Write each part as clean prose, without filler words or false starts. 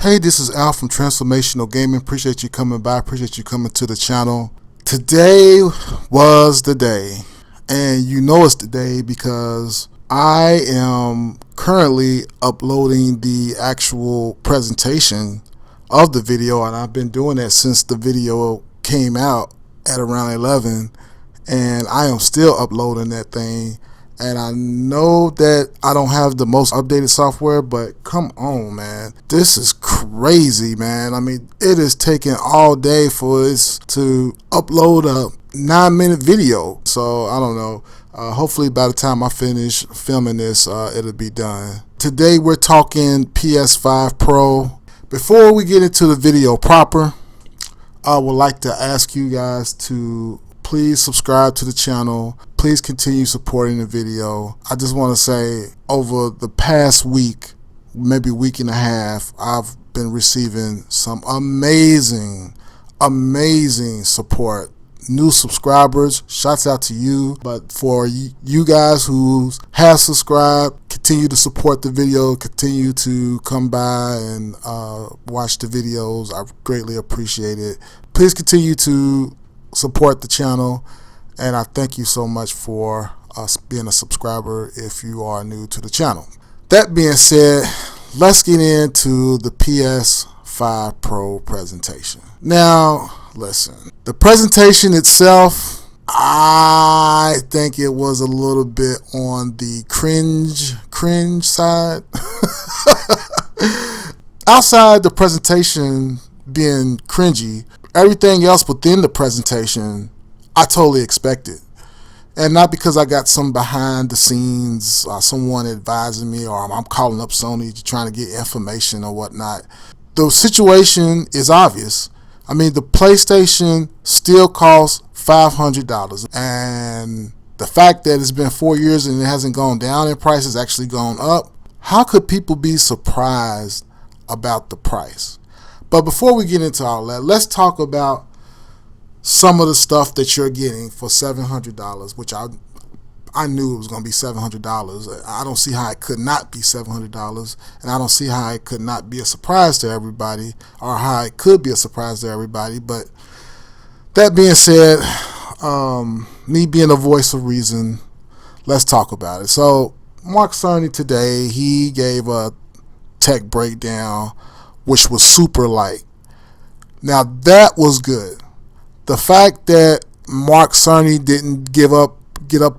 Hey, this is Al from Transformational Gaming. Appreciate you coming by. Appreciate you coming to the channel. Today was the day. And you know it's the day because I am currently uploading the actual presentation of the video. And I've been doing that since the video came out at around 11. And I am still uploading that thing. And I know that I don't have the most updated software, but come on, man. This is crazy, man. I mean, it is taking all day for us to upload a 9-minute video. So, I don't know. Hopefully, by the time I finish filming this, it'll be done. Today, we're talking PS5 Pro. Before we get into the video proper, I would like to ask you guys to please subscribe to the channel. Please continue supporting the video. I just want to say over the past week, maybe week and a half, I've been receiving some amazing support. New subscribers, shouts out to you. But for you guys who have subscribed, continue to support the video, continue to come by and watch the videos. I greatly appreciate it. Please continue to support the channel, and I thank you so much for being a subscriber if you are new to the channel. That being said, let's get into the PS5 Pro presentation. Now, listen, the presentation itself, I think it was a little bit on the cringe side. Outside the presentation being cringy, everything else within the presentation, I totally expected. And not because I got some behind the scenes, someone advising me, or I'm calling up Sony trying to get information or whatnot. The situation is obvious. I mean, the PlayStation still costs $500. And the fact that it's been 4 years and it hasn't gone down in price, it's actually gone up. How could people be surprised about the price? But before we get into all that, let's talk about some of the stuff that you're getting for $700, which I knew it was going to be $700. I don't see how it could not be $700, and I don't see how it could not be a surprise to everybody, or how it could be a surprise to everybody. But that being said, me being a voice of reason, let's talk about it. So Mark Cerny today, he gave a tech breakdown, which was super light. Now that was good. The fact that Mark Cerny didn't get up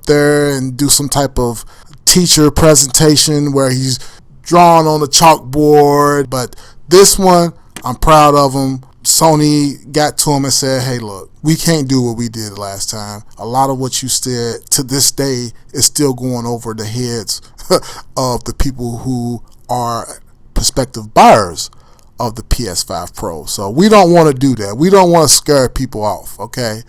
there and do some type of teacher presentation where he's drawn on the chalkboard, but this one, I'm proud of him. Sony got to him and said, hey, look, we can't do what we did last time. A lot of what you said to this day is still going over the heads of the people who are prospective buyers of the PS5 Pro. So we don't want to do that. We don't want to scare people off, okay?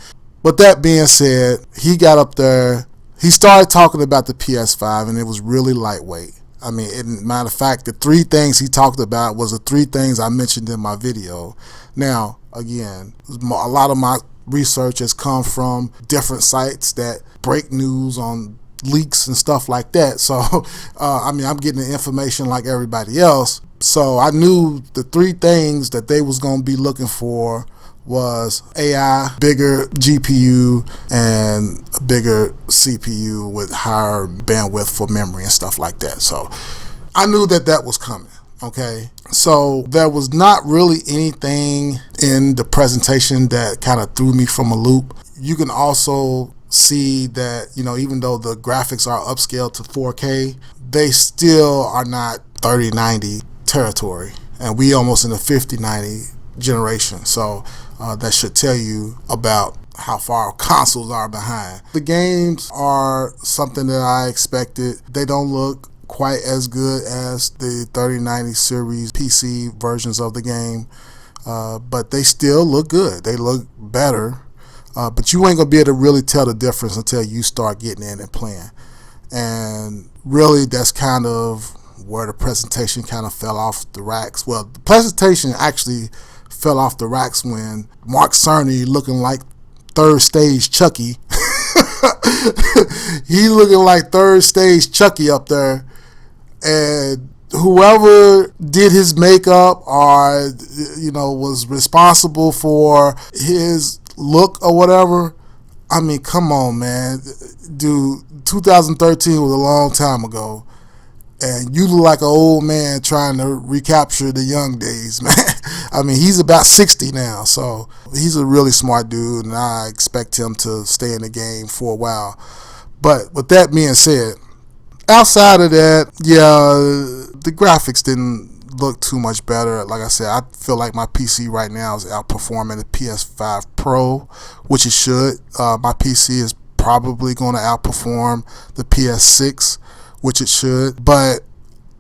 But that being said, he got up there, he started talking about the PS5, and it was really lightweight. I mean, matter of fact, the 3 things he talked about was the 3 things I mentioned in my video. Now, again, a lot of my research has come from different sites that break news on leaks and stuff like that. So, I mean, I'm getting the information like everybody else. So I knew the 3 things that they was going to be looking for was AI, bigger GPU, and a bigger CPU with higher bandwidth for memory and stuff like that. So I knew that that was coming. Okay, so there was not really anything in the presentation that kind of threw me from a loop. You can also see that, you know, even though the graphics are upscaled to 4K, they still are not 3090 territory, and we almost in the 5090 generation. So that should tell you about how far consoles are behind. The games are something that I expected. They don't look quite as good as the 3090 series PC versions of the game, but they still look good. They look better, but you ain't gonna be able to really tell the difference until you start getting in and playing. And really, that's kind of where the presentation kind of fell off the racks. Well, the presentation actually fell off the racks when Mark Cerny, looking like third stage Chucky, he looking like third stage Chucky up there, and whoever did his makeup or, was responsible for his look or whatever, I mean, come on, man. Dude, 2013 was a long time ago. And you look like an old man trying to recapture the young days, man. I mean, he's about 60 now, so he's a really smart dude, and I expect him to stay in the game for a while. But with that being said, outside of that, the graphics didn't look too much better. Like I said, I feel like my PC right now is outperforming the PS5 Pro, which it should. My PC is probably going to outperform the PS6, which it should. But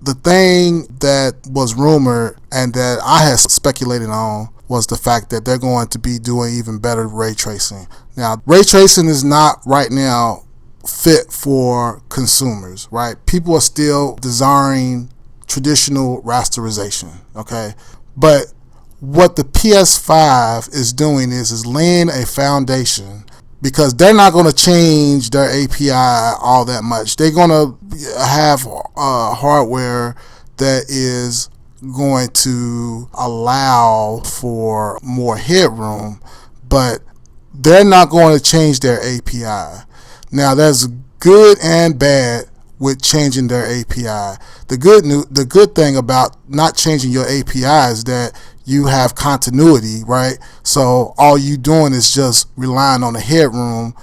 the thing that was rumored and that I had speculated on was the fact that they're going to be doing even better ray tracing. Now, ray tracing is not right now fit for consumers, right? People are still desiring traditional rasterization, okay? But what the PS5 is doing is laying a foundation, because they're not going to change their API all that much. They're going to have hardware that is going to allow for more headroom, but they're not going to change their API. Now, there's good and bad with changing their API. The good thing about not changing your API is that you have continuity, right? So all you doing is just relying on the headroom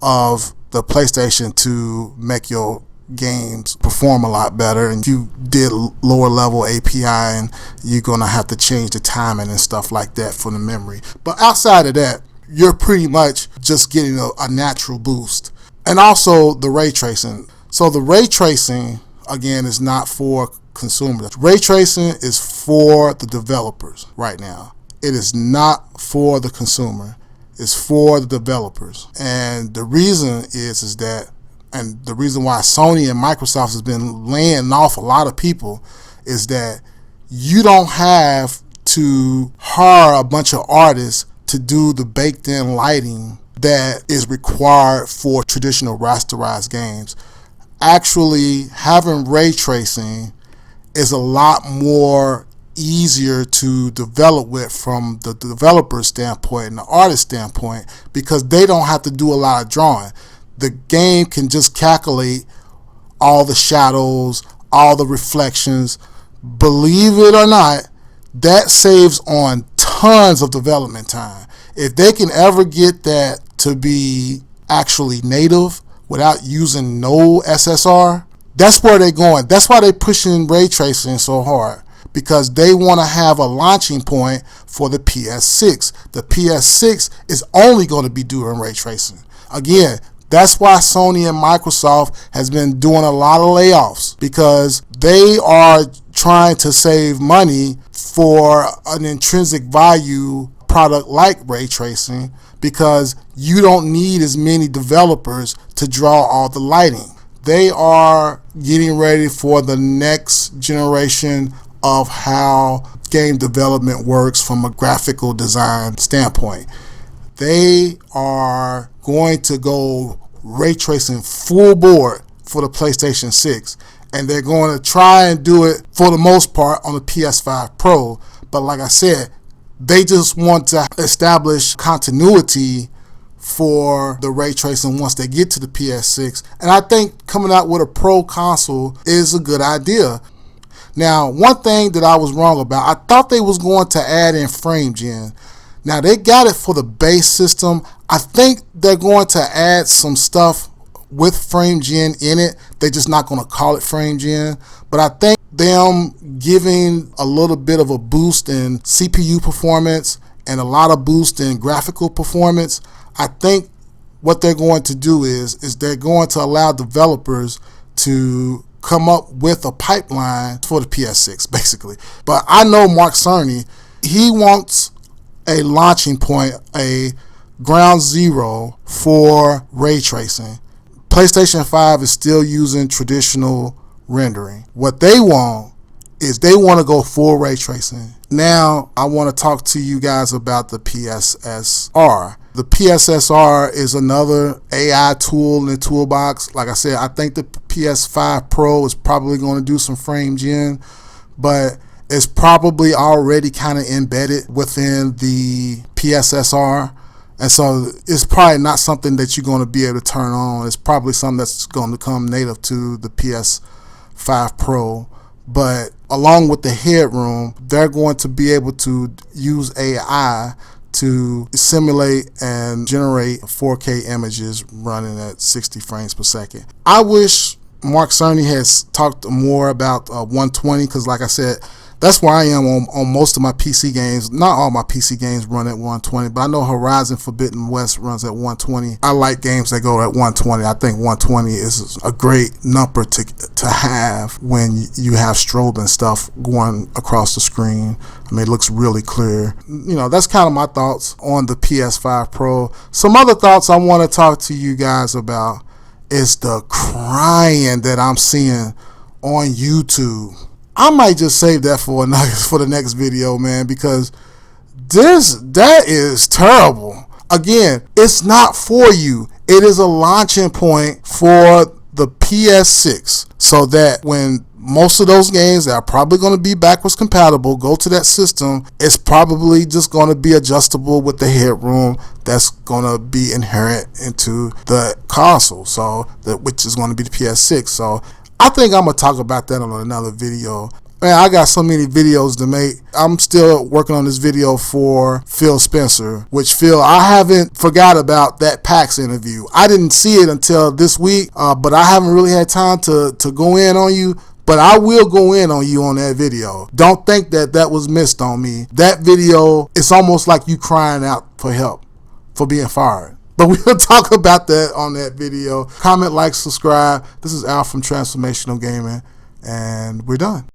of the PlayStation to make your games perform a lot better. And you did lower level API, and you're gonna have to change the timing and stuff like that for the memory. But outside of that, you're pretty much just getting a natural boost. And also the ray tracing. So the ray tracing, again, is not for consumers. Ray tracing is for the developers right now. It is not for the consumer. It's for the developers. And the reason is that, and the reason why Sony and Microsoft has been laying off a lot of people, is that you don't have to hire a bunch of artists to do the baked-in lighting that is required for traditional rasterized games. Actually, having ray tracing is a lot more easier to develop with from the developer standpoint and the artist standpoint, because they don't have to do a lot of drawing. The game can just calculate all the shadows, all the reflections. Believe it or not, that saves on tons of development time. If they can ever get that to be actually native without using no SSR, that's where they're going. That's why they're pushing ray tracing so hard, because they want to have a launching point for the PS6. The PS6 is only going to be doing ray tracing. Again, that's why Sony and Microsoft has been doing a lot of layoffs, because they are trying to save money for an intrinsic value product like ray tracing, because you don't need as many developers to draw all the lighting. They are getting ready for the next generation of how game development works from a graphical design standpoint. They are going to go ray tracing full board for the PlayStation 6, and they're going to try and do it for the most part on the PS5 Pro. But like I said, they just want to establish continuity for the ray tracing once they get to the PS6. And I think coming out with a Pro console is a good idea. Now, one thing that I was wrong about, I thought they was going to add in frame gen. Now, they got it for the base system. I think they're going to add some stuff with frame gen in it. They're just not going to call it frame gen. But I think them giving a little bit of a boost in CPU performance and a lot of boost in graphical performance, I think what they're going to do is they're going to allow developers to come up with a pipeline for the PS6, basically. But I know Mark Cerny, he wants a launching point, a ground zero for ray tracing. PlayStation 5 is still using traditional rendering. What they want is they want to go full ray tracing. Now, I want to talk to you guys about the PSSR. The PSSR is another AI tool in the toolbox. Like I said, I think the PS5 Pro is probably going to do some frame gen. but it's probably already kind of embedded within the PSSR. And so it's probably not something that you're going to be able to turn on. It's probably something that's going to come native to the PS5 Pro. But along with the headroom, they're going to be able to use AI to simulate and generate 4K images running at 60 frames per second. I wish Mark Cerny has talked more about 120, because like I said, that's where I am on most of my PC games. Not all my PC games run at 120, but I know Horizon Forbidden West runs at 120. I like games that go at 120. I think 120 is a great number to have when you have strobe and stuff going across the screen. I mean, it looks really clear. You know, that's kind of my thoughts on the PS5 Pro. Some other thoughts I want to talk to you guys about is the crying that I'm seeing on YouTube. I might just save that for the next video, man, because that is terrible. Again, it's not for you. It is a launching point for the PS6, so that when most of those games that are probably going to be backwards compatible go to that system, it's probably just going to be adjustable with the headroom that's going to be inherent into the console, which is going to be the PS6. So I think I'm going to talk about that on another video. Man, I got so many videos to make. I'm still working on this video for Phil Spencer, which Phil, I haven't forgot about that PAX interview. I didn't see it until this week, but I haven't really had time to go in on you. But I will go in on you on that video. Don't think that was missed on me. That video, it's almost like you crying out for help for being fired. But we'll talk about that on that video. Comment, like, subscribe. This is Al from Transformational Gaming, and we're done.